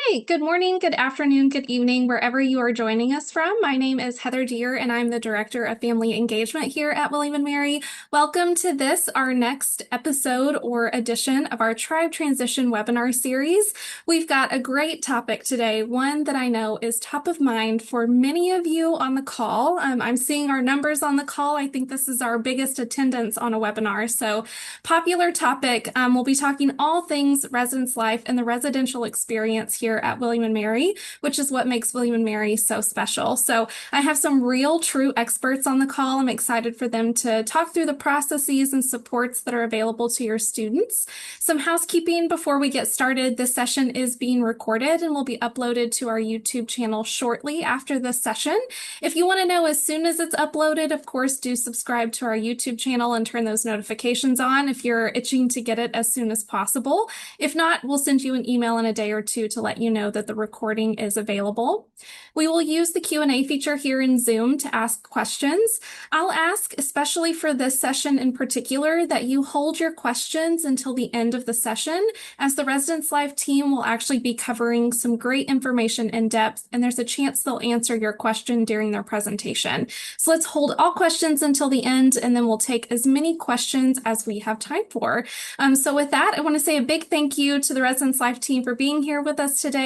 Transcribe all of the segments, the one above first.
Hi, good morning, good afternoon, good evening, wherever you are joining us from. My name is Heather Deer, and I'm the Director of Family Engagement here at William and Mary. Welcome to this, our next episode or edition of our Tribe Transition webinar series. We've got a great topic today, one that I know is top of mind for many of you on the call. I'm seeing our numbers on the call. I think this is our biggest attendance on a webinar, so popular topic. We'll be talking all things residence life and the residential experience here at William and Mary, which is what makes William and Mary so special. So I have some real true experts on the call. I'm excited for them to talk through the processes and supports that are available to your students. Some housekeeping before we get started. This session is being recorded and will be uploaded to our YouTube channel shortly after this session. If you want to know as soon as it's uploaded, of course, do subscribe to our YouTube channel and turn those notifications on if you're itching to get it as soon as possible. If not, we'll send you an email in a day or two to let you know that the recording is available. We will use the Q&A feature here in Zoom to ask questions. I'll ask, especially for this session in particular, that you hold your questions until the end of the session, as the Residence Live team will actually be covering some great information in depth, and there's a chance they'll answer your question during their presentation. So let's hold all questions until the end, and then we'll take as many questions as we have time for. So with that, I want to say a big thank you to the Residence Life team for being here with us today.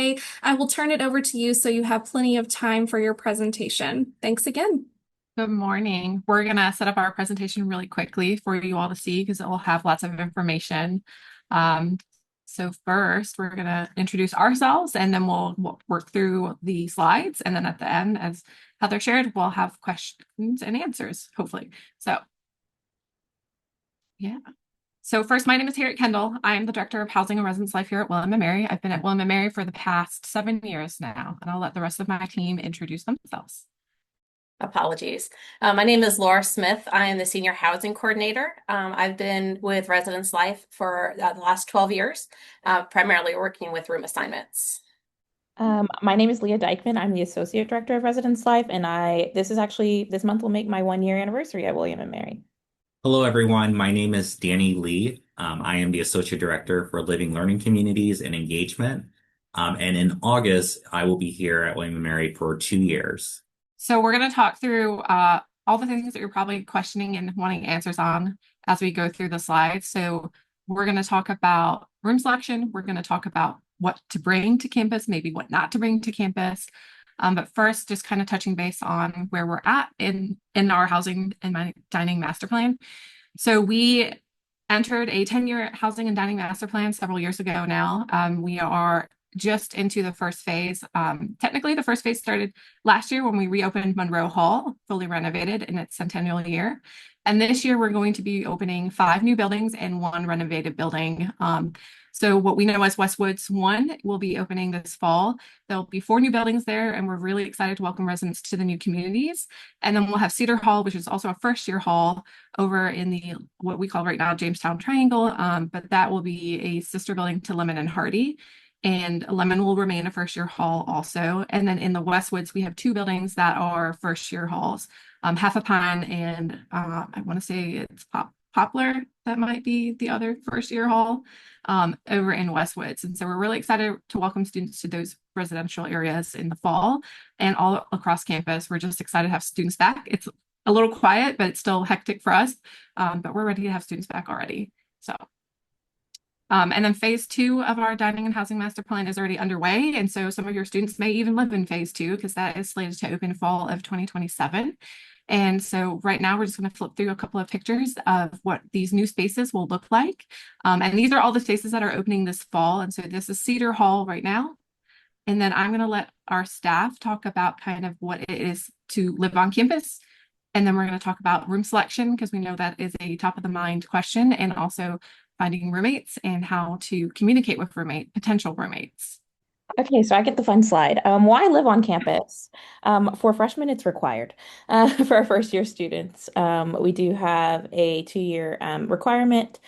I will turn it over to you so you have plenty of time for your presentation. Thanks again. Good morning. We're going to set up our presentation really quickly for you all to see because it will have lots of information. Um, so first, we're going to introduce ourselves and then we'll work through the slides. And then at the end, as Heather shared, we'll have questions and answers, hopefully. So, yeah. So first, my name is Harriet Kendall. I am the Director of Housing and Residence Life here at William and Mary. I've been at William and Mary for the past 7 years now, and I'll let the rest of my team introduce themselves. Apologies. My name is Laura Smith. I am the Senior Housing Coordinator. I've been with Residence Life for the last 12 years, primarily working with room assignments. My name is Leah Dykman. I'm the Associate Director of Residence Life, and this month will make my 1 year anniversary at William and Mary. Hello, everyone. My name is Danny Lee. I am the Associate Director for Living Learning Communities and Engagement. And in August, I will be here at William & Mary for 2 years. So we're going to talk through all the things that you're probably questioning and wanting answers on as we go through the slides. So we're going to talk about room selection. We're going to talk about what to bring to campus, maybe what not to bring to campus. But first, just kind of touching base on where we're at in our housing and dining master plan. So we entered a 10-year housing and dining master plan several years ago now. We are just into the first phase. Technically, the first phase started last year when we reopened Monroe Hall, fully renovated in its centennial year. And this year, we're going to be opening 5 new buildings and 1 renovated building. So what we know as Westwoods 1 will be opening this fall. There'll be 4 new buildings there, and we're really excited to welcome residents to the new communities. And then we'll have Cedar Hall, which is also a first-year hall over in the what we call right now Jamestown Triangle, but that will be a sister building to Lemon and Hardy. And Lemon will remain a first-year hall also. And then in the Westwoods, we have 2 buildings that are first-year halls, Half a Pine and I want to say it's Poplar. That might be the other first-year hall over in Westwoods. And so we're really excited to welcome students to those residential areas in the fall and all across campus. We're just excited to have students back. It's a little quiet, but it's still hectic for us. But we're ready to have students back already. So. And then phase 2 of our dining and housing master plan is already underway. And so some of your students may even live in phase 2 because that is slated to open fall of 2027. And so right now we're just going to flip through a couple of pictures of what these new spaces will look like. And these are all the spaces that are opening this fall. And so this is Cedar Hall right now. And then I'm going to let our staff talk about kind of what it is to live on campus. And then we're going to talk about room selection because we know that is a top of the mind question, and also finding roommates and how to communicate with potential roommates. Okay, so I get the fun slide. Why live on campus? For freshmen, it's required. For our first year students, we do have a 2-year requirement.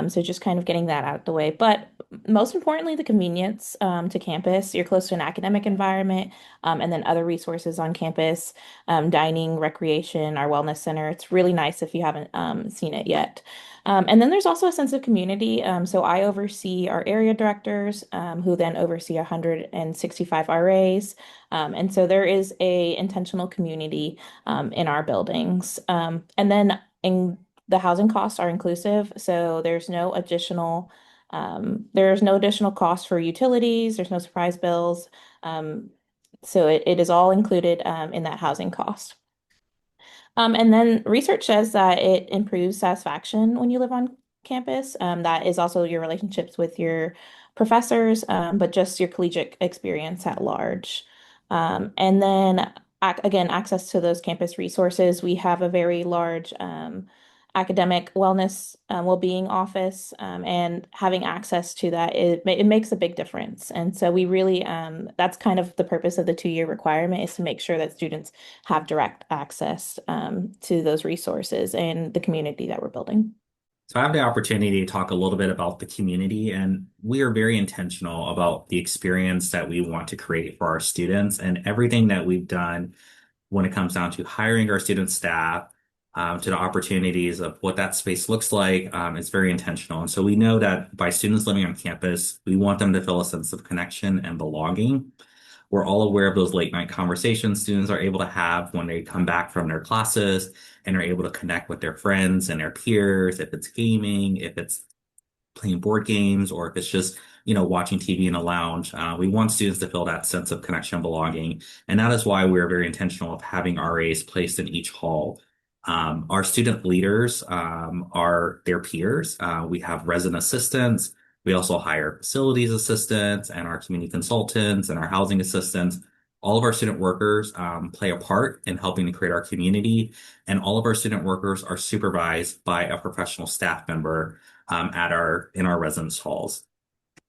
So just kind of getting that out of the way. But most importantly, the convenience to campus. You're close to an academic environment, and then other resources on campus, dining, recreation, our wellness center. It's really nice if you haven't seen it yet. And then there's also a sense of community. So I oversee our area directors, who then oversee 165 RAs. And so there is a intentional community in our buildings. And then in the housing costs are inclusive, so there's no additional cost for utilities, there's no surprise bills. So it is all included in that housing cost. And then research says that it improves satisfaction when you live on campus. That is also your relationships with your professors, but just your collegiate experience at large. And then again, access to those campus resources. We have a very large academic wellness well-being office, and having access to that, it makes a big difference. And so we really, that's kind of the purpose of the 2-year requirement, is to make sure that students have direct access to those resources and the community that we're building. So I have the opportunity to talk a little bit about the community, and we are very intentional about the experience that we want to create for our students, and everything that we've done when it comes down to hiring our student staff, to the opportunities of what that space looks like, is very intentional. And so we know that by students living on campus, we want them to feel a sense of connection and belonging. We're all aware of those late night conversations students are able to have when they come back from their classes and are able to connect with their friends and their peers, if it's gaming, if it's playing board games, or if it's just, watching TV in a lounge. We want students to feel that sense of connection and belonging. And that is why we're very intentional of having RAs placed in each hall. Our student leaders are their peers. We have resident assistants. We also hire facilities assistants and our community consultants and our housing assistants. All of our student workers play a part in helping to create our community, and all of our student workers are supervised by a professional staff member in our residence halls.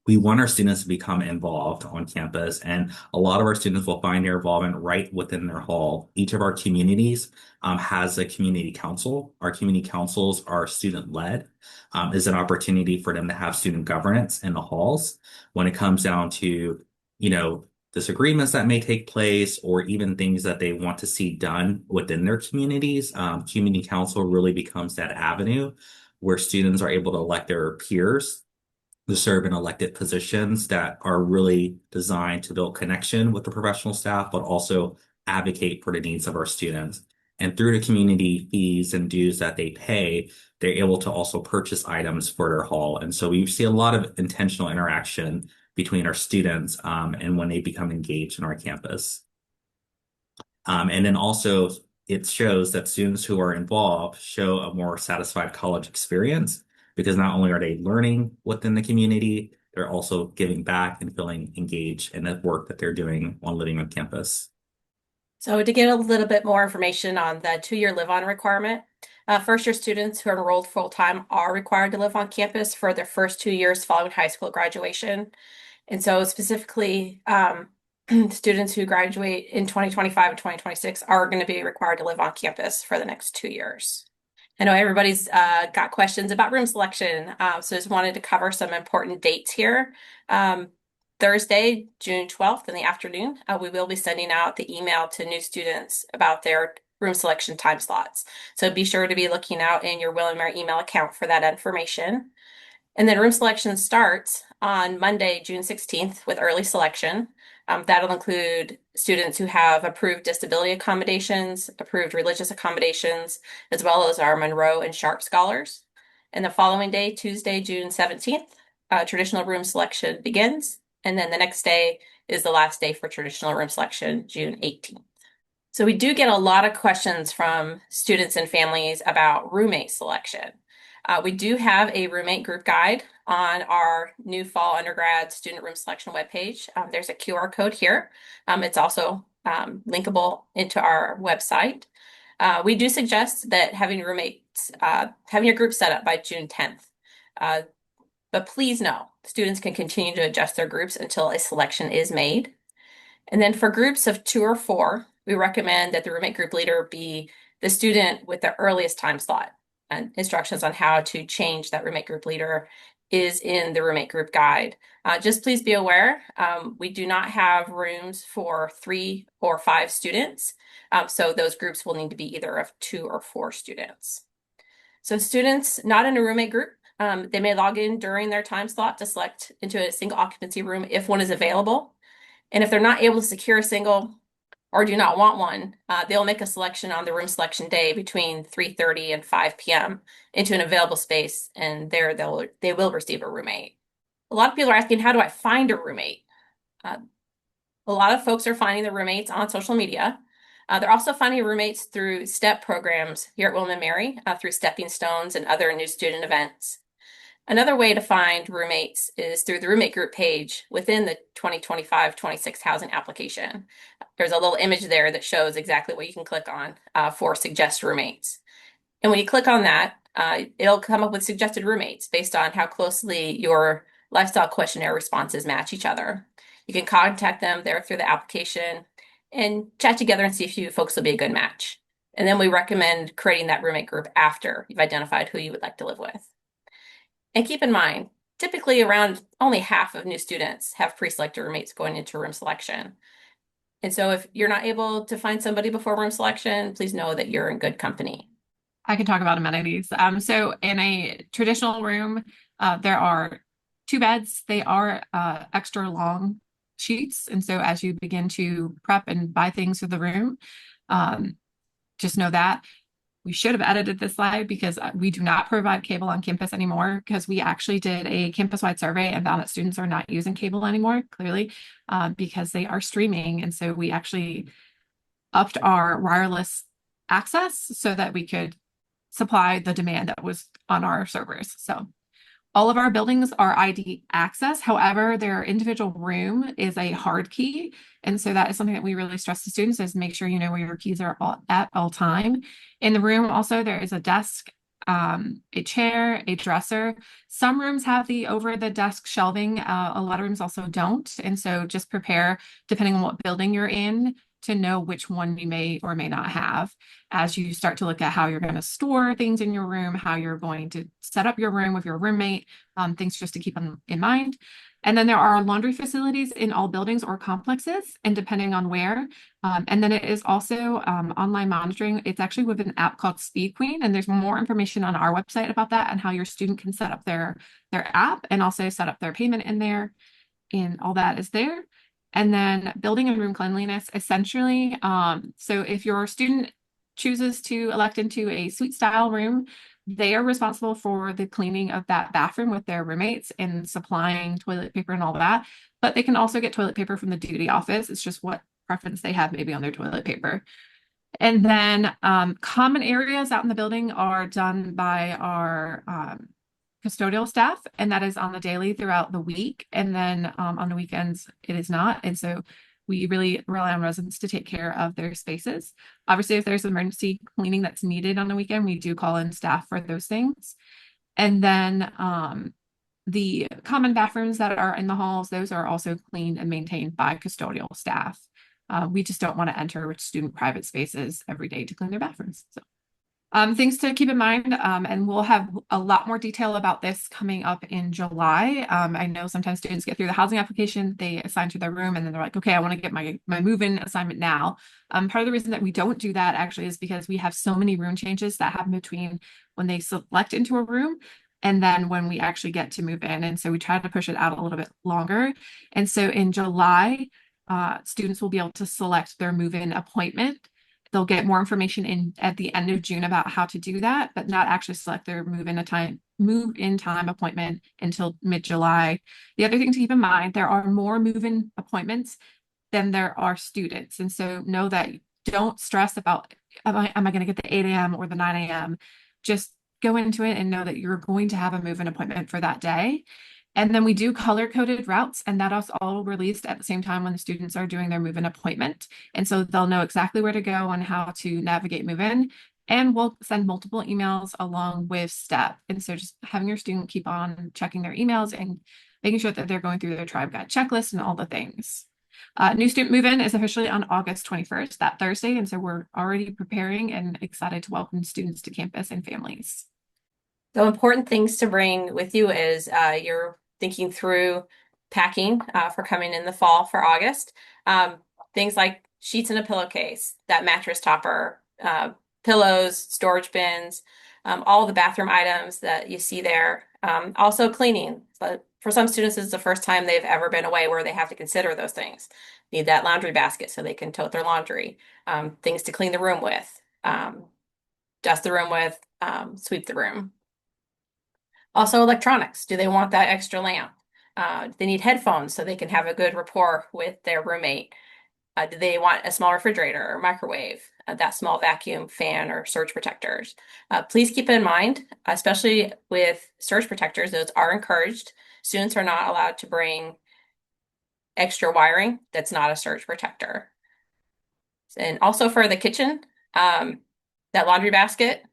We want our students to become involved on campus, and a lot of our students will find their involvement right within their hall. Each of our communities has a community council. Our community councils are student-led. Is an opportunity for them to have student governance in the halls when it comes down to, disagreements that may take place, or even things that they want to see done within their communities. Community council really becomes that avenue where students are able to elect their peers to serve in elected positions that are really designed to build connection with the professional staff, but also advocate for the needs of our students. And through the community fees and dues that they pay, they're able to also purchase items for their hall. And so we see a lot of intentional interaction between our students, and when they become engaged in our campus. And then also it shows that students who are involved show a more satisfied college experience, because not only are they learning within the community, they're also giving back and feeling engaged in the work that they're doing while living on campus. So to get a little bit more information on the 2-year live-on requirement, first-year students who are enrolled full-time are required to live on campus for their first 2 years following high school graduation. And so specifically, students who graduate in 2025 and 2026 are going to be required to live on campus for the next 2 years. I know everybody's got questions about room selection, so just wanted to cover some important dates here. Thursday, June 12th in the afternoon, we will be sending out the email to new students about their room selection time slots. So be sure to be looking out in your William Mary email account for that information. And then room selection starts on Monday, June 16th with early selection. That'll include students who have approved disability accommodations, approved religious accommodations, as well as our Monroe and Sharp scholars. And the following day, Tuesday, June 17th, traditional room selection begins. And then the next day is the last day for traditional room selection, June 18th. So we do get a lot of questions from students and families about roommate selection. We do have a roommate group guide on our new fall undergrad student room selection webpage. There's a QR code here. It's also linkable into our website. We do suggest that having roommates, having your group set up by June 10th. But please know, students can continue to adjust their groups until a selection is made. And then for groups of 2 or 4, we recommend that the roommate group leader be the student with the earliest time slot, and instructions on how to change that roommate group leader is in the roommate group guide. Just please be aware, we do not have rooms for 3 or 5 students. So those groups will need to be either of 2 or 4 students. So students not in a roommate group, they may log in during their time slot to select into a single occupancy room if one is available. And if they're not able to secure a single or do not want one, they'll make a selection on the room selection day between 3:30 and 5 p.m. into an available space, and there they will receive a roommate. A lot of people are asking, how do I find a roommate? A lot of folks are finding their roommates on social media. They're also finding roommates through STEP programs here at William & Mary, through Stepping Stones and other new student events. Another way to find roommates is through the roommate group page within the 2025-26 housing application. There's a little image there that shows exactly what you can click on for suggest roommates. And when you click on that, it'll come up with suggested roommates based on how closely your lifestyle questionnaire responses match each other. You can contact them there through the application and chat together and see if you folks will be a good match. And then we recommend creating that roommate group after you've identified who you would like to live with. And keep in mind, typically around only half of new students have pre-selected roommates going into room selection. And so if you're not able to find somebody before room selection, please know that you're in good company. I can talk about amenities. So in a traditional room, there are 2 beds. They are extra long sheets. And so as you begin to prep and buy things for the room, just know that. We should have edited this slide because we do not provide cable on campus anymore, because we actually did a campus-wide survey and found that students are not using cable anymore, clearly, because they are streaming. And so we actually upped our wireless access so that we could supply the demand that was on our servers. So all of our buildings are ID access. However, their individual room is a hard key. And so that is something that we really stress to students, is make sure you know where your keys are at all time. In the room also, there is a desk, a chair, a dresser. Some rooms have the over the desk shelving. A lot of rooms also don't. And so just prepare, depending on what building you're in, to know which one you may or may not have as you start to look at how you're going to store things in your room, how you're going to set up your room with your roommate, things just to keep in mind. And then there are laundry facilities in all buildings or complexes, and depending on where. And then it is also online monitoring. It's actually with an app called Speed Queen, and there's more information on our website about that and how your student can set up their app and also set up their payment in there, and all that is there. And then building and room cleanliness, essentially. So if your student chooses to elect into a suite style room, they are responsible for the cleaning of that bathroom with their roommates and supplying toilet paper and all that. But they can also get toilet paper from the duty office. It's just what preference they have maybe on their toilet paper. And then common areas out in the building are done by our custodial staff, and that is on the daily throughout the week. And then on the weekends, it is not. And so we really rely on residents to take care of their spaces. Obviously, if there's emergency cleaning that's needed on the weekend, we do call in staff for those things. And then the common bathrooms that are in the halls, those are also cleaned and maintained by custodial staff. We just don't want to enter with student private spaces every day to clean their bathrooms. So things to keep in mind, and we'll have a lot more detail about this coming up in July. I know sometimes students get through the housing application, they assign to their room, and then they're like, okay, I want to get my move-in assignment now. Part of the reason that we don't do that actually is because we have so many room changes that happen between when they select into a room and then when we actually get to move in. And so we try to push it out a little bit longer. And so in July, students will be able to select their move-in appointment. They'll get more information at the end of June about how to do that, but not actually select their move-in time appointment until mid-July. The other thing to keep in mind, there are more move-in appointments than there are students. And so know that, don't stress about, am I going to get the 8 a.m. or the 9 a.m.? Just go into it and know that you're going to have a move-in appointment for that day. And then we do color-coded routes, and that is all released at the same time when the students are doing their move-in appointment. And so they'll know exactly where to go and how to navigate move-in. And we'll send multiple emails along with STEP. And so just having your student keep on checking their emails and making sure that they're going through their tribe guide checklist and all the things. New student move-in is officially on August 21st, that Thursday. And so we're already preparing and excited to welcome students to campus and families. So important things to bring with you is you're thinking through packing for coming in the fall for August. Things like sheets in a pillowcase, that mattress topper, pillows, storage bins, all the bathroom items that you see there. Also cleaning. So for some students, it's the first time they've ever been away where they have to consider those things. Need that laundry basket so they can tote their laundry. Things to clean the room with, dust the room with, sweep the room. Also electronics. Do they want that extra lamp? They need headphones so they can have a good rapport with their roommate. Do they want a small refrigerator or microwave? That small vacuum fan or surge protectors. Please keep in mind, especially with surge protectors, those are encouraged. Students are not allowed to bring extra wiring that's not a surge protector. And also for the kitchen, that laundry basket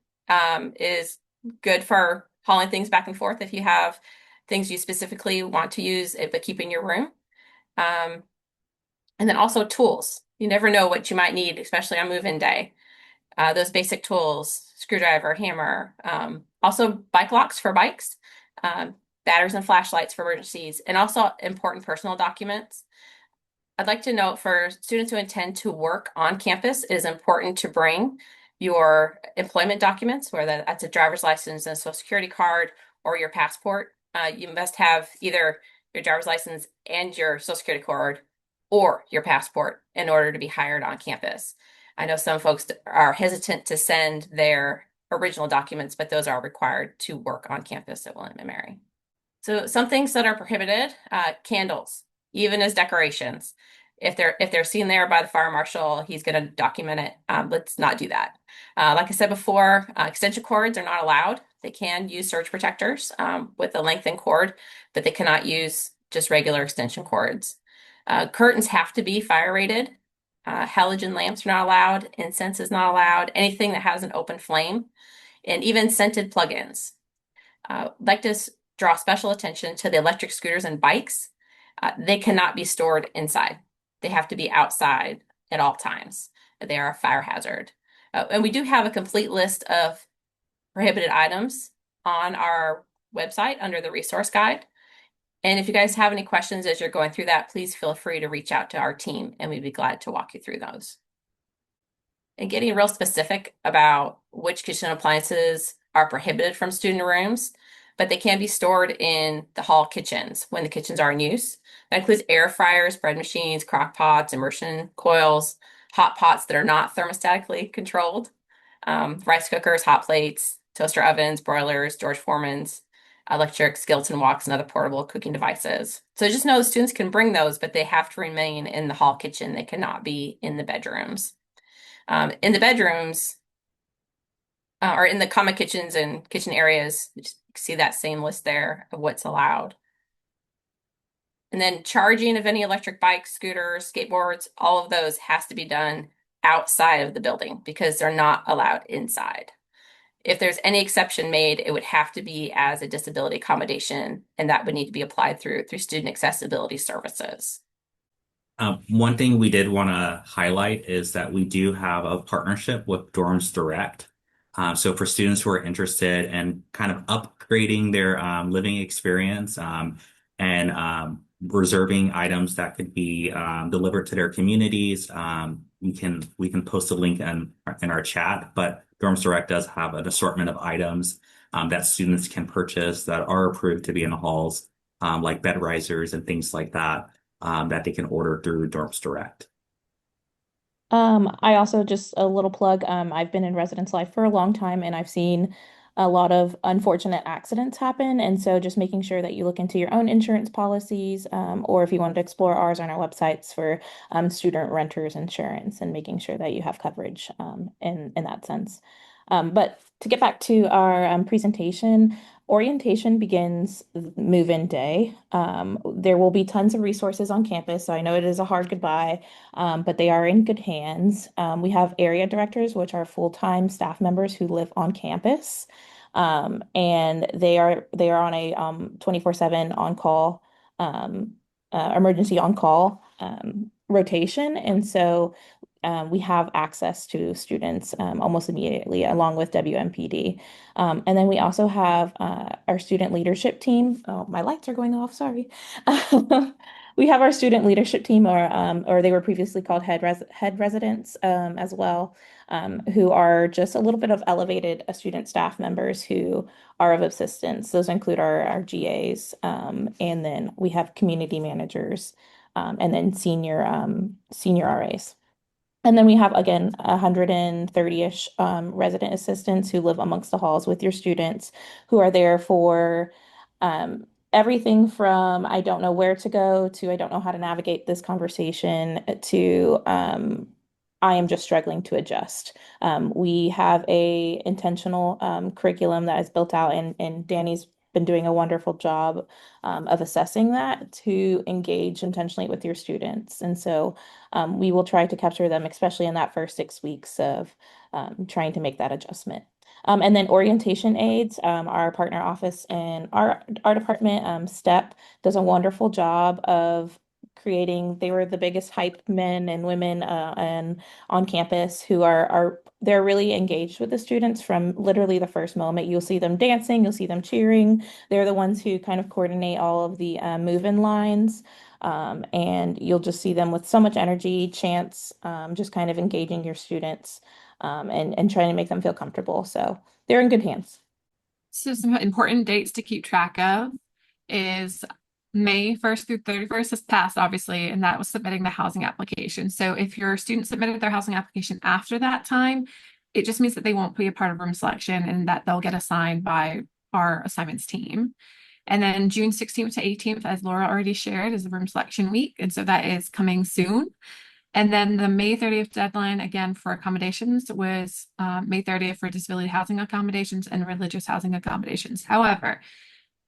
is good for hauling things back and forth if you have things you specifically want to use, but keep in your room. And then also tools. You never know what you might need, especially on move-in day. Those basic tools, screwdriver, hammer, also bike locks for bikes, batteries and flashlights for emergencies, and also important personal documents. I'd like to note for students who intend to work on campus, it is important to bring your employment documents, whether that's a driver's license and a social security card or your passport. You must have either your driver's license and your social security card or your passport in order to be hired on campus. I know some folks are hesitant to send their original documents, but those are required to work on campus at William & Mary. So some things that are prohibited, candles, even as decorations. If they're seen there by the fire marshal, he's going to document it. Let's not do that. Like I said before, extension cords are not allowed. They can use surge protectors with a lengthened cord, but they cannot use just regular extension cords. Curtains have to be fire rated. Halogen lamps are not allowed. Incense is not allowed. Anything that has an open flame, and even scented plugins. Like to draw special attention to the electric scooters and bikes. They cannot be stored inside. They have to be outside at all times. They are a fire hazard. And we do have a complete list of prohibited items on our website under the resource guide. And if you guys have any questions as you're going through that, please feel free to reach out to our team and we'd be glad to walk you through those. And getting real specific about which kitchen appliances are prohibited from student rooms, but they can be stored in the hall kitchens when the kitchens are in use. That includes air fryers, bread machines, crock pots, immersion coils, hot pots that are not thermostatically controlled, rice cookers, hot plates, toaster ovens, broilers, George Foreman's, electric skillets and woks, and other portable cooking devices. So just know the students can bring those, but they have to remain in the hall kitchen. They cannot be in the bedrooms. In the bedrooms, or in the common kitchens and kitchen areas, just see that same list there of what's allowed. And then charging of any electric bikes, scooters, skateboards, all of those has to be done outside of the building because they're not allowed inside. If there's any exception made, it would have to be as a disability accommodation, and that would need to be applied through student accessibility services. One thing we did want to highlight is that we do have a partnership with Dorms Direct. So for students who are interested in kind of upgrading their living experience and reserving items that could be delivered to their communities, we can post a link in our chat. But Dorms Direct does have an assortment of items that students can purchase that are approved to be in the halls, like bed risers and things like that. That they can order through Dorms Direct. I also just a little plug. I've been in residence life for a long time and I've seen a lot of unfortunate accidents happen. And so just making sure that you look into your own insurance policies, or if you wanted to explore ours on our websites for student renters insurance and making sure that you have coverage in that sense. But to get back to our presentation, orientation begins move-in day. There will be tons of resources on campus, so I know it is a hard goodbye, but they are in good hands. We have area directors, which are full-time staff members who live on campus, and they are on a 24/7 on-call emergency on-call rotation, and so we have access to students almost immediately, along with WMPD. And then we also have our student leadership team. Oh, my lights are going off, sorry. We have our student leadership team, or they were previously called head residents as well, who are just a little bit of elevated student staff members who are of assistance. Those include our GAs, and then we have community managers, and then senior RAs. And then we have, again, 130-ish resident assistants who live amongst the halls with your students, who are there for everything from I don't know where to go to I don't know how to navigate this conversation to I am just struggling to adjust. We have a intentional curriculum that is built out, and Danny's been doing a wonderful job of assessing that to engage intentionally with your students. And so we will try to capture them, especially in that first 6 weeks of trying to make that adjustment. And then orientation aides, our partner office and our department, STEP, does a wonderful job of creating. They were the biggest hype men and women and on campus who they're really engaged with the students from literally the first moment. You'll see them dancing, you'll see them cheering. They're the ones who kind of coordinate all of the move-in lines. And you'll just see them with so much energy, chants, just kind of engaging your students and trying to make them feel comfortable. So they're in good hands. So some important dates to keep track of is May 1st through 31st is passed, obviously, and that was submitting the housing application. So if your student submitted their housing application after that time, it just means that they won't be a part of room selection and that they'll get assigned by our assignments team. And then June 16th to 18th, as Laura already shared, is the room selection week. And so that is coming soon. And then the May 30th deadline, again, for accommodations was May 30th for disability housing accommodations and religious housing accommodations. However,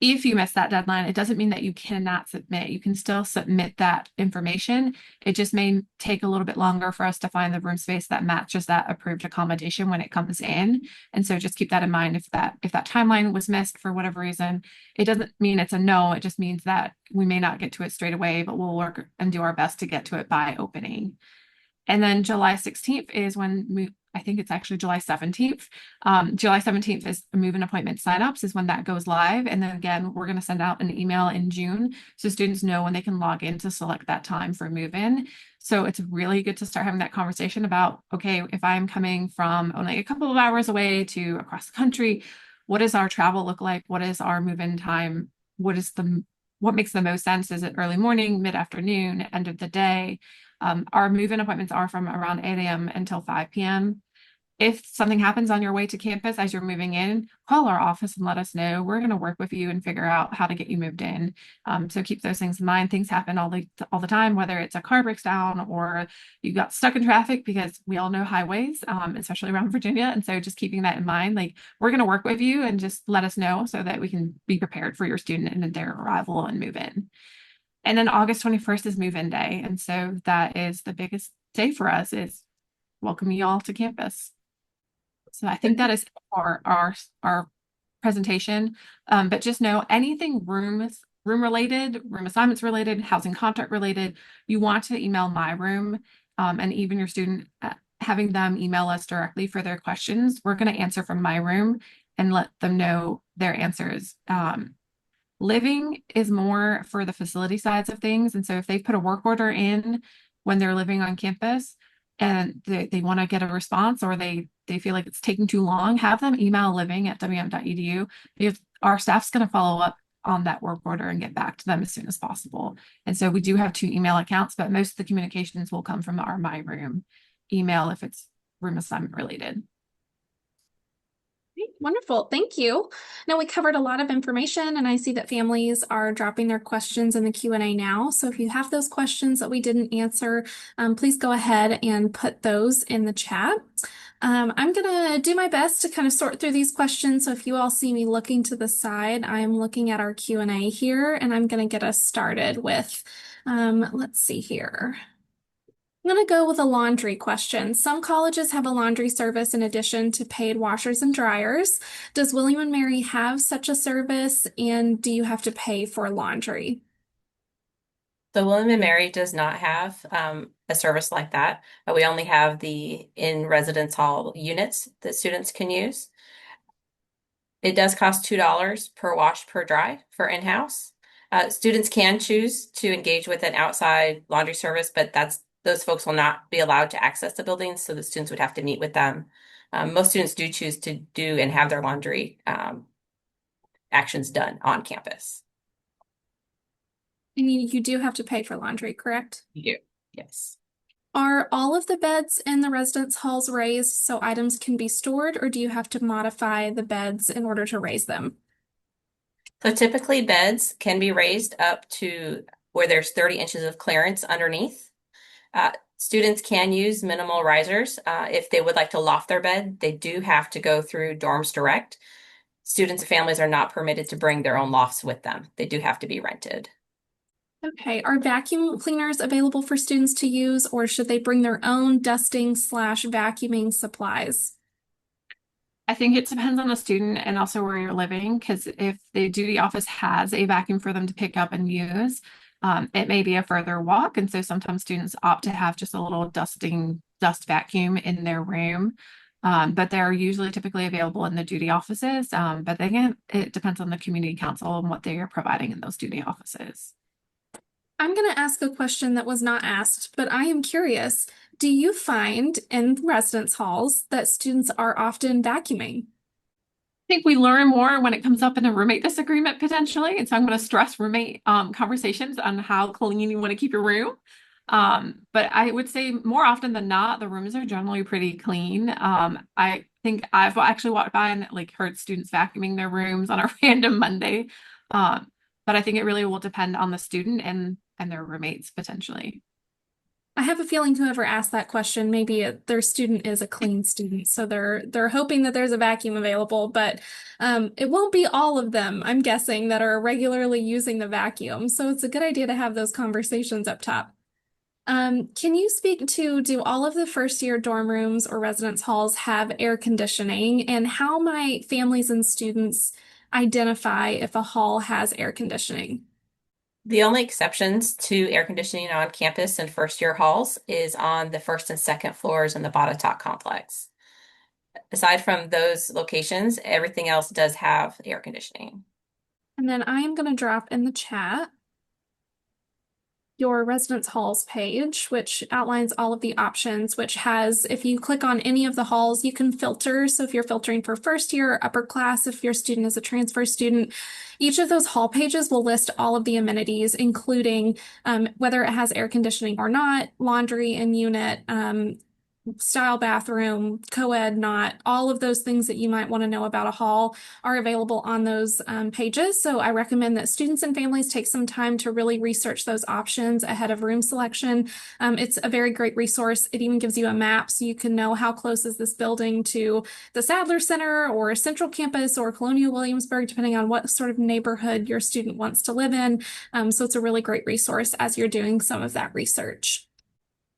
if you miss that deadline, it doesn't mean that you cannot submit. You can still submit that information. It just may take a little bit longer for us to find the room space that matches that approved accommodation when it comes in. And so just keep that in mind. If that timeline was missed for whatever reason, it doesn't mean it's a no. It just means that we may not get to it straight away, but we'll work and do our best to get to it by opening. And then July 16th is when I think it's actually July 17th. July 17th is move-in appointment signups is when that goes live. And then again, we're going to send out an email in June so students know when they can log in to select that time for move-in. So it's really good to start having that conversation about, okay, if I'm coming from only a couple of hours away to across the country, what does our travel look like? What is our move-in time? What makes the most sense? Is it early morning, mid-afternoon, end of the day? Our move-in appointments are from around 8 a.m. until 5 p.m. If something happens on your way to campus as you're moving in, call our office and let us know. We're going to work with you and figure out how to get you moved in. So keep those things in mind. Things happen all the time, whether it's a car breaks down or you got stuck in traffic, because we all know highways, especially around Virginia. And so just keeping that in mind, like we're going to work with you and just let us know so that we can be prepared for your student and their arrival and move in. And then August 21st is move-in day. And so that is the biggest day for us, is welcoming you all to campus. So I think that is for our presentation. But just know anything room related, room assignments related, housing contract related, you want to email my room, and even your student, having them email us directly for their questions. We're going to answer from my room and let them know their answers. Living is more for the facility sides of things. And so if they put a work order in when they're living on campus and they want to get a response, or they feel like it's taking too long, have them email living@wm.edu, because our staff's going to follow up on that work order and get back to them as soon as possible. And so we do have 2 email accounts, but most of the communications will come from our My Room email if it's room assignment related. Wonderful. Thank you. Now we covered a lot of information, and I see that families are dropping their questions in the Q&A now. So if you have those questions that we didn't answer, please go ahead and put those in the chat. I'm going to do my best to kind of sort through these questions. So if you all see me looking to the side, I'm looking at our Q&A here, and I'm going to get us started with, let's see here. I'm going to go with a laundry question. Some colleges have a laundry service in addition to paid washers and dryers. Does William & Mary have such a service, and do you have to pay for laundry? So William and Mary does not have a service like that. We only have the in-residence hall units that students can use. It does cost $2 per wash per dry for in-house. Students can choose to engage with an outside laundry service, but those folks will not be allowed to access the building, so the students would have to meet with them. Most students do choose to do and have their laundry actions done on campus. And you do have to pay for laundry, correct? You do, yes. Are all of the beds in the residence halls raised so items can be stored, or do you have to modify the beds in order to raise them? So typically beds can be raised up to where there's 30 inches of clearance underneath. Students can use minimal risers. If they would like to loft their bed, they do have to go through Dorms Direct. Students and families are not permitted to bring their own lofts with them. They do have to be rented. Okay, are vacuum cleaners available for students to use, or should they bring their own dusting / vacuuming supplies? I think it depends on the student and also where you're living, because if the duty office has a vacuum for them to pick up and use, it may be a further walk. And so sometimes students opt to have just a little dust vacuum in their room. But they're usually typically available in the duty offices. But again, it depends on the community council and what they are providing in those duty offices. I'm going to ask a question that was not asked, but I am curious. Do you find in residence halls that students are often vacuuming? I think we learn more when it comes up in a roommate disagreement potentially. And so I'm going to stress roommate conversations on how clean you want to keep your room. But I would say more often than not, the rooms are generally pretty clean. I think I've actually walked by and like heard students vacuuming their rooms on a random Monday. But I think it really will depend on the student and their roommates potentially. I have a feeling whoever asked that question, maybe their student is a clean student, so they're hoping that there's a vacuum available, but it won't be all of them, I'm guessing, that are regularly using the vacuum. So it's a good idea to have those conversations up top. Can you speak to, do all of the first year dorm rooms or residence halls have air conditioning, and how might families and students identify if a hall has air conditioning? The only exceptions to air conditioning on campus and first year halls is on the first and second floors in the Botetourt complex. Aside from those locations, everything else does have air conditioning. And then I am going to drop in the chat your residence halls page, which outlines all of the options, which has, if you click on any of the halls, you can filter. So if you're filtering for first year or upper class, if your student is a transfer student, each of those hall pages will list all of the amenities, including whether it has air conditioning or not, laundry in unit, style bathroom, co-ed, not, all of those things that you might want to know about a hall are available on those pages. So I recommend that students and families take some time to really research those options ahead of room selection. It's a very great resource. It even gives you a map so you can know how close is this building to the Sadler Center or Central Campus or Colonial Williamsburg, depending on what sort of neighborhood your student wants to live in. So it's a really great resource as you're doing some of that research.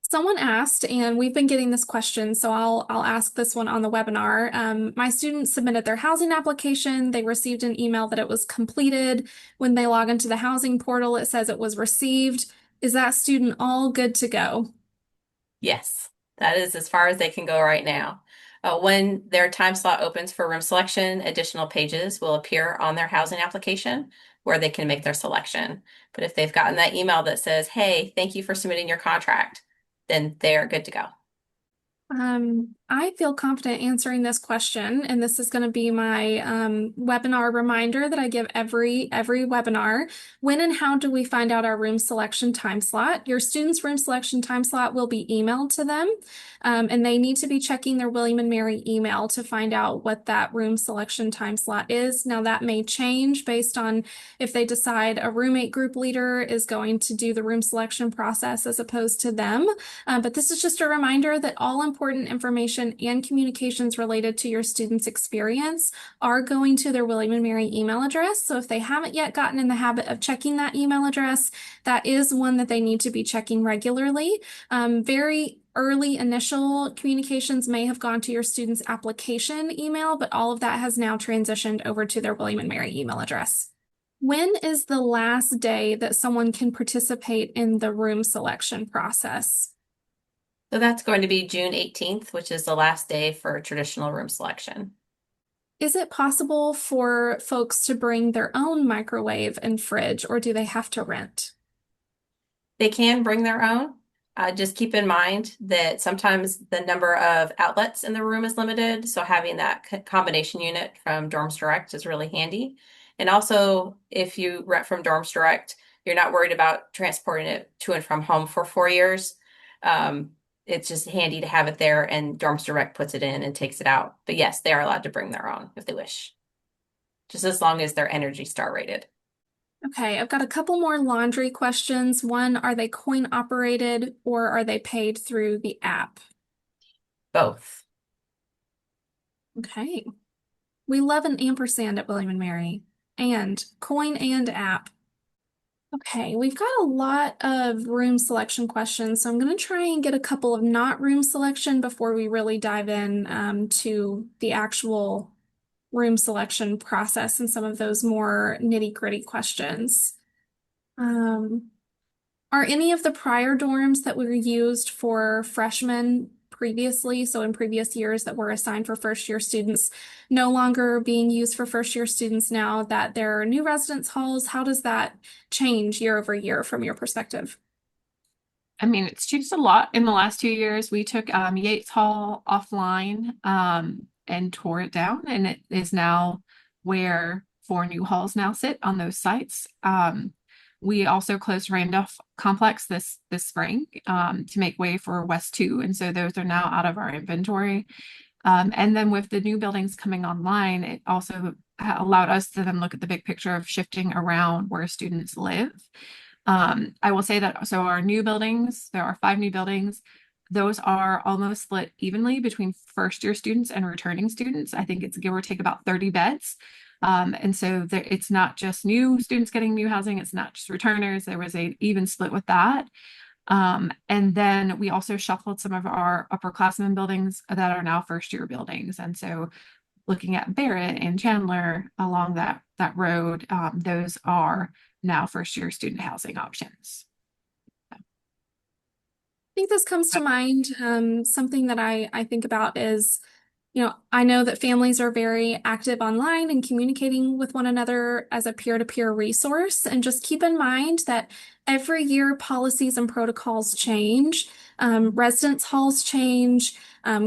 Someone asked, and we've been getting this question, so I'll ask this one on the webinar. My students submitted their housing application. They received an email that it was completed. When they log into the housing portal, it says it was received. Is that student all good to go? Yes, that is as far as they can go right now. When their time slot opens for room selection, additional pages will appear on their housing application where they can make their selection. But if they've gotten that email that says, hey, thank you for submitting your contract, then they are good to go. I feel confident answering this question, and this is going to be my webinar reminder that I give every webinar. When and how do we find out our room selection time slot? Your student's room selection time slot will be emailed to them, and they need to be checking their William and Mary email to find out what that room selection time slot is. Now that may change based on if they decide a roommate group leader is going to do the room selection process as opposed to them. But this is just a reminder that all important information and communications related to your student's experience are going to their William and Mary email address. So if they haven't yet gotten in the habit of checking that email address, that is one that they need to be checking regularly. Very early initial communications may have gone to your student's application email, but all of that has now transitioned over to their William and Mary email address. When is the last day that someone can participate in the room selection process? So that's going to be June 18th, which is the last day for traditional room selection. Is it possible for folks to bring their own microwave and fridge, or do they have to rent? They can bring their own. Just keep in mind that sometimes the number of outlets in the room is limited, so having that combination unit from Dorms Direct is really handy. And also, if you rent from Dorms Direct, you're not worried about transporting it to and from home for 4 years. It's just handy to have it there, and Dorms Direct puts it in and takes it out. But yes, they are allowed to bring their own if they wish, just as long as they're Energy Star rated. Okay, I've got a couple more laundry questions. One, are they coin operated or are they paid through the app? Both. Okay. We love an ampersand at William and Mary. And coin and app. Okay, we've got a lot of room selection questions, so I'm going to try and get a couple of not room selection before we really dive in to the actual room selection process and some of those more nitty-gritty questions. Are any of the prior dorms that were used for freshmen previously, so in previous years that were assigned for first year students, no longer being used for first year students now that there are new residence halls? How does that change year over year from your perspective? I mean, it's changed a lot in the last 2 years. We took Yates Hall offline and tore it down, and it is now where 4 new halls now sit on those sites. We also closed Randolph Complex this spring to make way for West 2, and so those are now out of our inventory. And then with the new buildings coming online, it also allowed us to then look at the big picture of shifting around where students live. I will say that, so our new buildings, there are 5 new buildings. Those are almost split evenly between first year students and returning students. I think it's give or take about 30 beds. And so it's not just new students getting new housing, it's not just returners. There was an even split with that. And then we also shuffled some of our upperclassmen buildings that are now first year buildings. And so looking at Barrett and Chandler along that road, those are now first year student housing options. I think this comes to mind. Something that I think about is, I know that families are very active online and communicating with one another as a peer-to-peer resource. And just keep in mind that every year policies and protocols change, residence halls change,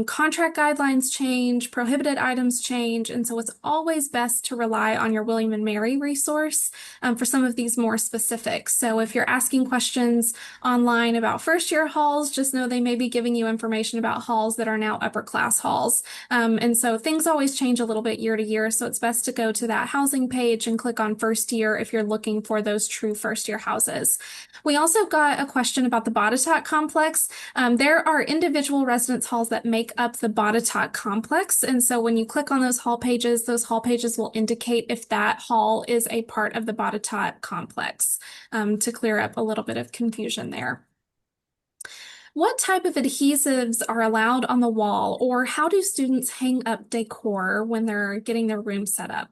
contract guidelines change, prohibited items change. And so it's always best to rely on your William and Mary resource for some of these more specifics. So if you're asking questions online about first year halls, just know they may be giving you information about halls that are now upper class halls. And so things always change a little bit year to year. So it's best to go to that housing page and click on first year if you're looking for those true first year houses. We also got a question about the Botetourt complex. There are individual residence halls that make up the Botetourt complex. And so when you click on those hall pages will indicate if that hall is a part of the Botetourt complex, to clear up a little bit of confusion there. What type of adhesives are allowed on the wall, or how do students hang up decor when they're getting their room set up?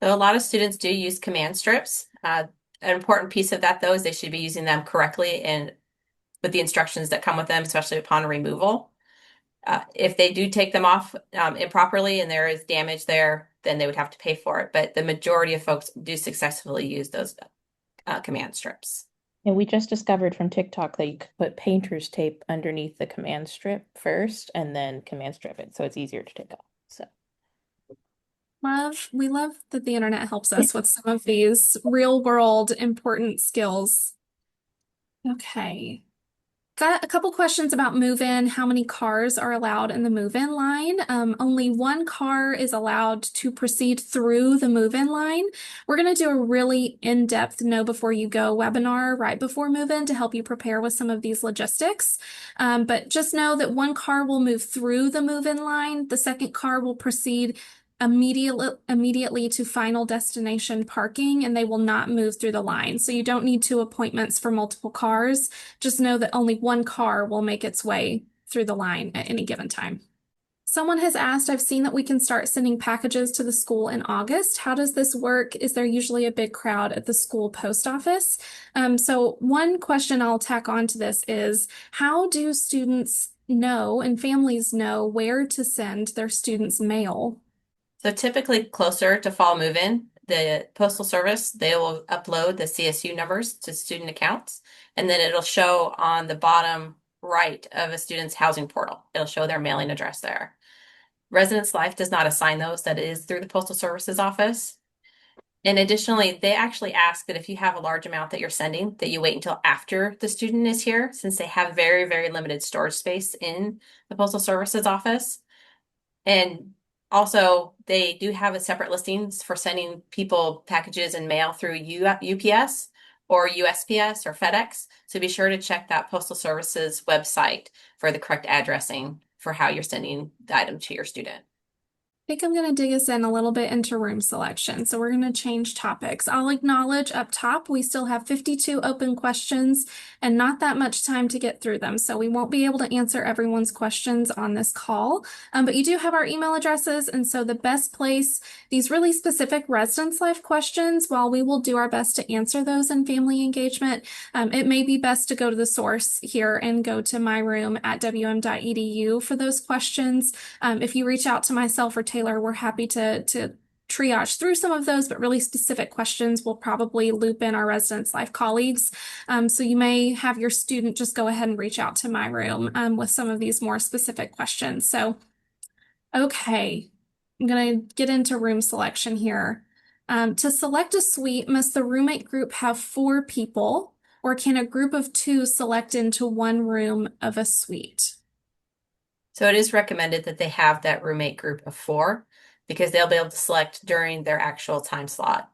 So a lot of students do use command strips. An important piece of that, though, is they should be using them correctly and with the instructions that come with them, especially upon removal. If they do take them off improperly and there is damage there, then they would have to pay for it. But the majority of folks do successfully use those command strips. And we just discovered from TikTok that you could put painter's tape underneath the command strip first and then command strip it, so it's easier to take off. So We love that the internet helps us with some of these real world important skills. Okay. Got a couple questions about move-in. How many cars are allowed in the move-in line? Only one car is allowed to proceed through the move-in line. We're going to do a really in-depth know before you go webinar right before move-in to help you prepare with some of these logistics. But just know that one car will move through the move-in line. The second car will proceed immediately to final destination parking, and they will not move through the line. So you don't need 2 appointments for multiple cars. Just know that only one car will make its way through the line at any given time. Someone has asked, I've seen that we can start sending packages to the school in August. How does this work? Is there usually a big crowd at the school post office? So one question I'll tack on to this is, how do students know and families know where to send their students' mail? So typically closer to fall move-in, the Postal Service, they will upload the CSU numbers to student accounts, and then it'll show on the bottom right of a student's housing portal. It'll show their mailing address there. Residence Life does not assign those. That is through the Postal Service's office. And additionally, they actually ask that if you have a large amount that you're sending, that you wait until after the student is here, since they have very, very limited storage space in the Postal Service's office. And also, they do have a separate listings for sending people packages and mail through UPS or USPS or FedEx. So be sure to check that Postal Service's website for the correct addressing for how you're sending the item to your student. I think I'm going to dig us in a little bit into room selection. So we're going to change topics. I'll acknowledge up top we still have 52 open questions and not that much time to get through them. So we won't be able to answer everyone's questions on this call. But you do have our email addresses. And so the best place, these really specific residence life questions, while we will do our best to answer those in family engagement, it may be best to go to the source here and go to myroom@wm.edu for those questions. If you reach out to myself or Taylor, we're happy to triage through some of those, but really specific questions will probably loop in our residence life colleagues. So you may have your student just go ahead and reach out to my room with some of these more specific questions. So, okay, I'm going to get into room selection here. To select a suite, must the roommate group have 4 people, or can a group of 2 select into one room of a suite? So it is recommended that they have that roommate group of 4 because they'll be able to select during their actual time slot.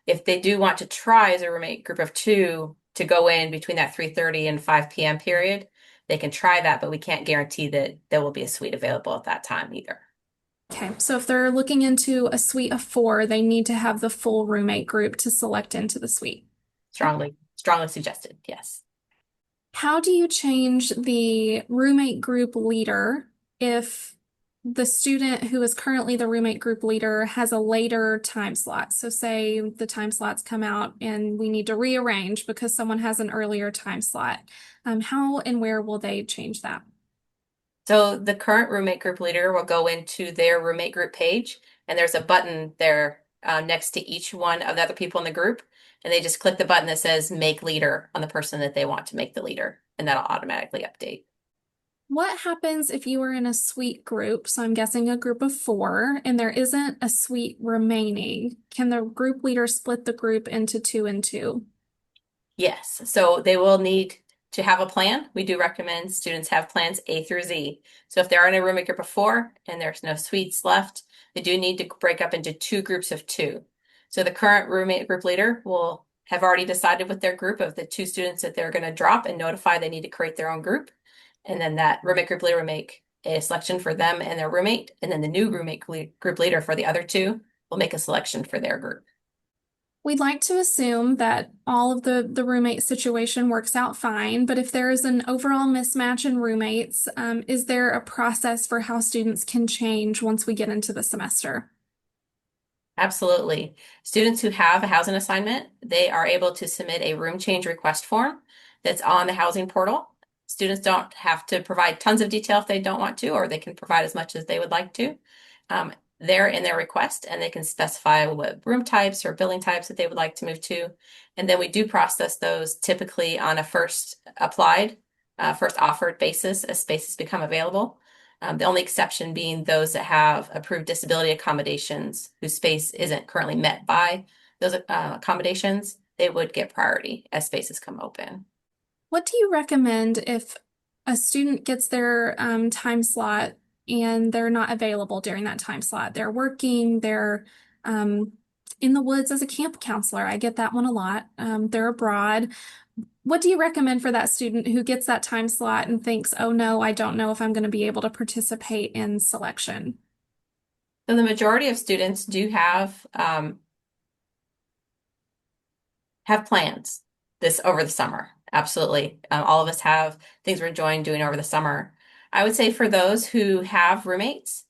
If they do want to try as a roommate group of 2 to go in between that 3:30 and 5 p.m. period, they can try that, but we can't guarantee that there will be a suite available at that time either. Okay, so if they're looking into a suite of 4, they need to have the full roommate group to select into the suite. Strongly suggested, yes. How do you change the roommate group leader if the student who is currently the roommate group leader has a later time slot? So say the time slots come out and we need to rearrange because someone has an earlier time slot. How and where will they change that? So the current roommate group leader will go into their roommate group page, and there's a button there next to each one of the other people in the group. And they just click the button that says make leader on the person that they want to make the leader, and that'll automatically update. What happens if you are in a suite group? So I'm guessing a group of 4, and there isn't a suite remaining. Can the group leader split the group into 2 and 2? Yes, so they will need to have a plan. We do recommend students have plans A through Z. So if they're in a roommate group of 4 and there's no suites left, they do need to break up into 2 groups of 2. So the current roommate group leader will have already decided with their group of the 2 students that they're going to drop and notify they need to create their own group. And then that roommate group leader will make a selection for them and their roommate. And then the new roommate group leader for the other 2 will make a selection for their group. We'd like to assume that all of the roommate situation works out fine, but if there is an overall mismatch in roommates, is there a process for how students can change once we get into the semester? Absolutely. Students who have a housing assignment, they are able to submit a room change request form that's on the housing portal. Students don't have to provide tons of detail if they don't want to, or they can provide as much as they would like to. They're in their request, and they can specify what room types or building types that they would like to move to. And then we do process those typically on a first applied, first offered basis as spaces become available. The only exception being those that have approved disability accommodations whose space isn't currently met by those accommodations, they would get priority as spaces come open. What do you recommend if a student gets their time slot and they're not available during that time slot? They're working, they're in the woods as a camp counselor. I get that one a lot. They're abroad. What do you recommend for that student who gets that time slot and thinks, oh no, I don't know if I'm going to be able to participate in selection? So the majority of students do have plans this over the summer. Absolutely. All of us have things we're enjoying doing over the summer. I would say for those who have roommates,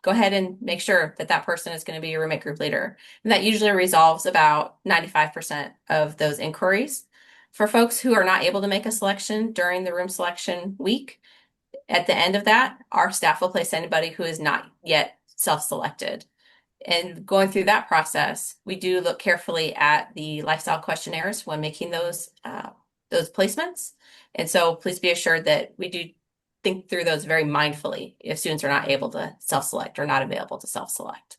go ahead and make sure that that person is going to be your roommate group leader. And that usually resolves about 95% of those inquiries. For folks who are not able to make a selection during the room selection week, at the end of that, our staff will place anybody who is not yet self-selected. And going through that process, we do look carefully at the lifestyle questionnaires when making those placements. And so please be assured that we do think through those very mindfully if students are not able to self-select or not available to self-select.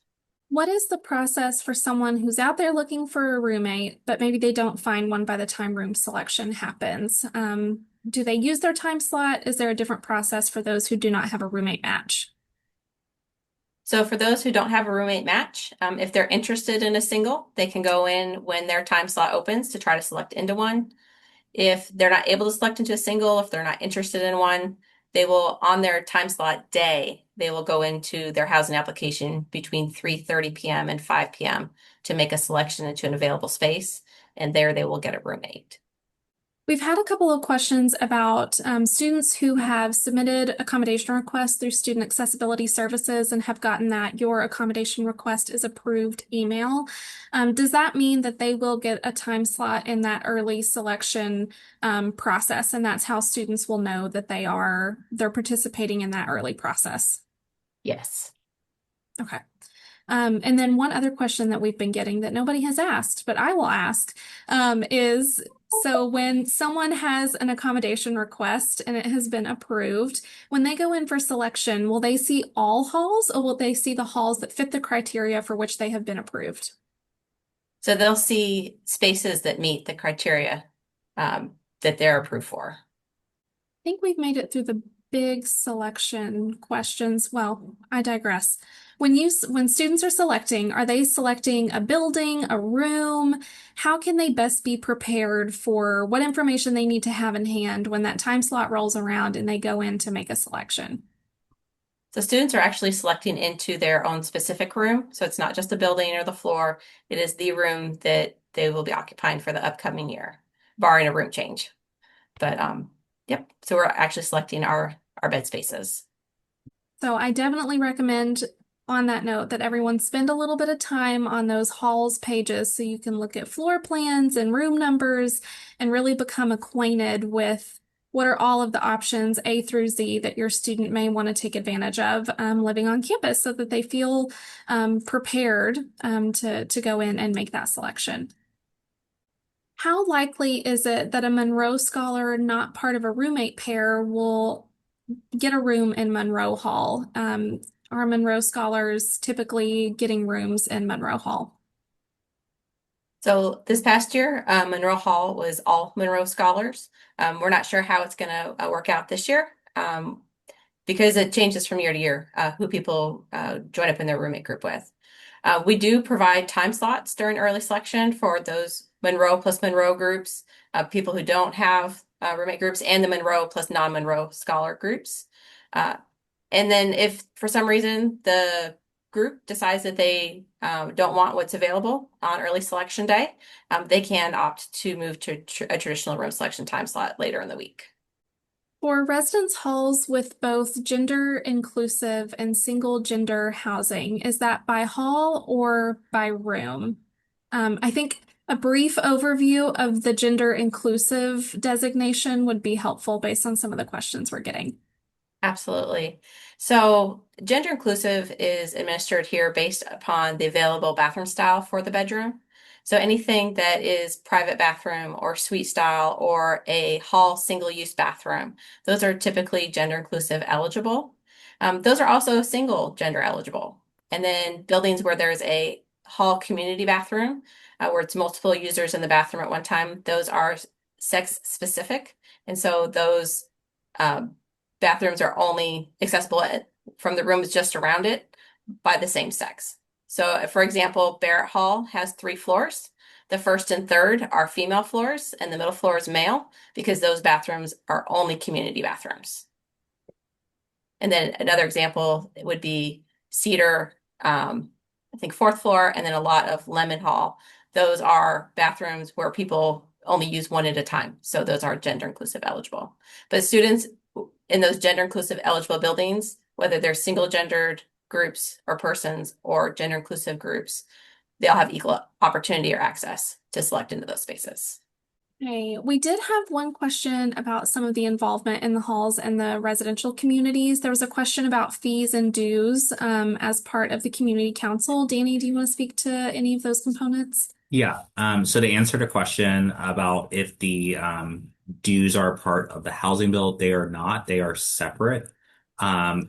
What is the process for someone who's out there looking for a roommate, but maybe they don't find one by the time room selection happens? Do they use their time slot? Is there a different process for those who do not have a roommate match? So for those who don't have a roommate match, if they're interested in a single, they can go in when their time slot opens to try to select into one. If they're not able to select into a single, if they're not interested in one, they will, on their time slot day, they will go into their housing application between 3:30 p.m. and 5 p.m. to make a selection into an available space, and there they will get a roommate. We've had a couple of questions about students who have submitted accommodation requests through Student Accessibility Services and have gotten that your accommodation request is approved email. Does that mean that they will get a time slot in that early selection process? And that's how students will know that they're participating in that early process? Yes. Okay. And then one other question that we've been getting that nobody has asked, but I will ask, is so when someone has an accommodation request and it has been approved, when they go in for selection, will they see all halls or will they see the halls that fit the criteria for which they have been approved? So they'll see spaces that meet the criteria that they're approved for. I think we've made it through the big selection questions. Well, I digress. When students are selecting, are they selecting a building, a room? How can they best be prepared for what information they need to have in hand when that time slot rolls around and they go in to make a selection? So students are actually selecting into their own specific room. So it's not just the building or the floor. It is the room that they will be occupying for the upcoming year, barring a room change. But yep. So we're actually selecting our bed spaces. So I definitely recommend on that note that everyone spend a little bit of time on those halls pages so you can look at floor plans and room numbers and really become acquainted with what are all of the options A through Z that your student may want to take advantage of living on campus so that they feel prepared to go in and make that selection. How likely is it that a Monroe Scholar not part of a roommate pair will get a room in Monroe Hall? Are Monroe Scholars typically getting rooms in Monroe Hall? So this past year, Monroe Hall was all Monroe Scholars. We're not sure how it's going to work out this year because it changes from year to year who people join up in their roommate group with. We do provide time slots during early selection for those Monroe plus Monroe groups, people who don't have roommate groups, and the Monroe plus non-Monroe Scholar groups. And then if for some reason the group decides that they don't want what's available on early selection day, they can opt to move to a traditional room selection time slot later in the week. For residence halls with both gender inclusive and single gender housing, is that by hall or by room? I think a brief overview of the gender inclusive designation would be helpful based on some of the questions we're getting. Absolutely. So gender inclusive is administered here based upon the available bathroom style for the bedroom. So anything that is private bathroom or suite style or a hall single-use bathroom, those are typically gender inclusive eligible. Those are also single gender eligible. And then buildings where there's a hall community bathroom, where it's multiple users in the bathroom at one time, those are sex specific. And so those bathrooms are only accessible from the rooms just around it by the same sex. So, for example, Barrett Hall has 3 floors. The first and third are female floors, and the middle floor is male because those bathrooms are only community bathrooms. And then another example would be Cedar, I think 4th floor, and then a lot of Lemon Hall. Those are bathrooms where people only use one at a time. So those are gender inclusive eligible. But students in those gender inclusive eligible buildings, whether they're single gendered groups or persons or gender inclusive groups, they all have equal opportunity or access to select into those spaces. Hey, we did have one question about some of the involvement in the halls and the residential communities. There was a question about fees and dues as part of the community council. Danny, do you want to speak to any of those components? Yeah. So to answer the question about if the dues are part of the housing bill, they are not. They are separate.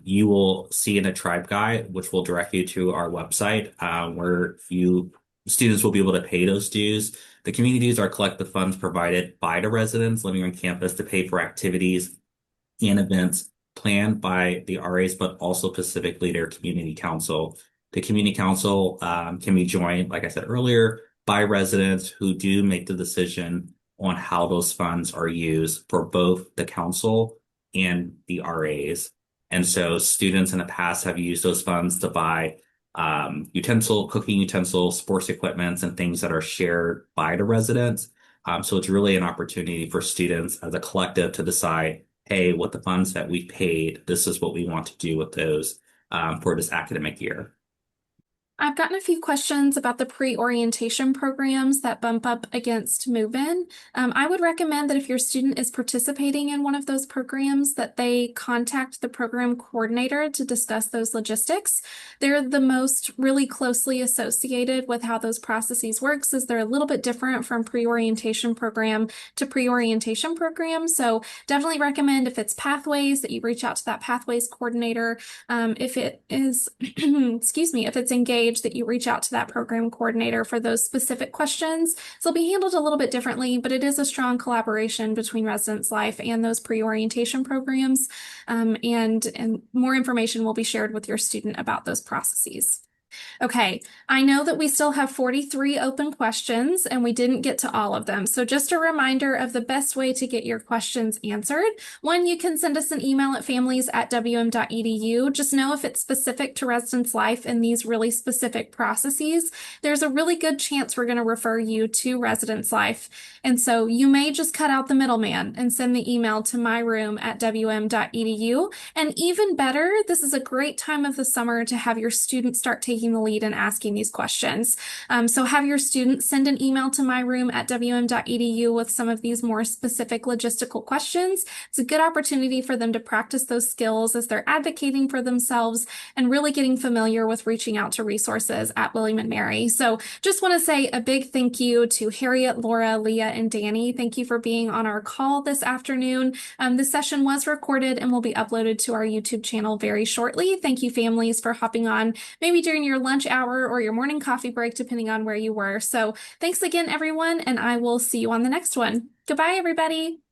You will see in the tribe guide, which will direct you to our website, where you students will be able to pay those dues. The community dues are collective funds provided by the residents living on campus to pay for activities and events planned by the RAs, but also specifically their community council. The community council can be joined, like I said earlier, by residents who do make the decision on how those funds are used for both the council and the RAs. And so students in the past have used those funds to buy cooking utensils, sports equipments, and things that are shared by the residents. So it's really an opportunity for students as a collective to decide, hey, with the funds that we paid, this is what we want to do with those for this academic year. I've gotten a few questions about the pre-orientation programs that bump up against move-in. I would recommend that if your student is participating in one of those programs, that they contact the program coordinator to discuss those logistics. They're the most really closely associated with how those processes works, as they're a little bit different from pre-orientation program to pre-orientation program. So definitely recommend, if it's pathways, that you reach out to that pathways coordinator. If it is, excuse me, if it's engaged, that you reach out to that program coordinator for those specific questions. So they'll be handled a little bit differently, but it is a strong collaboration between Residence Life and those pre-orientation programs. And more information will be shared with your student about those processes. Okay, I know that we still have 43 open questions and we didn't get to all of them. So just a reminder of the best way to get your questions answered. One, you can send us an email at families@wm.edu. Just know if it's specific to Residence Life and these really specific processes, there's a really good chance we're going to refer you to Residence Life. And so you may just cut out the middleman and send the email to myroom@wm.edu. And even better, this is a great time of the summer to have your students start taking the lead and asking these questions. So have your students send an email to myroom@wm.edu with some of these more specific logistical questions. It's a good opportunity for them to practice those skills as they're advocating for themselves and really getting familiar with reaching out to resources at William & Mary. So just want to say a big thank you to Harriet, Laura, Leah, and Danny. Thank you for being on our call this afternoon. This session was recorded and will be uploaded to our YouTube channel very shortly. Thank you, families, for hopping on maybe during your lunch hour or your morning coffee break, depending on where you were. So thanks again, everyone, and I will see you on the next one. Goodbye, everybody.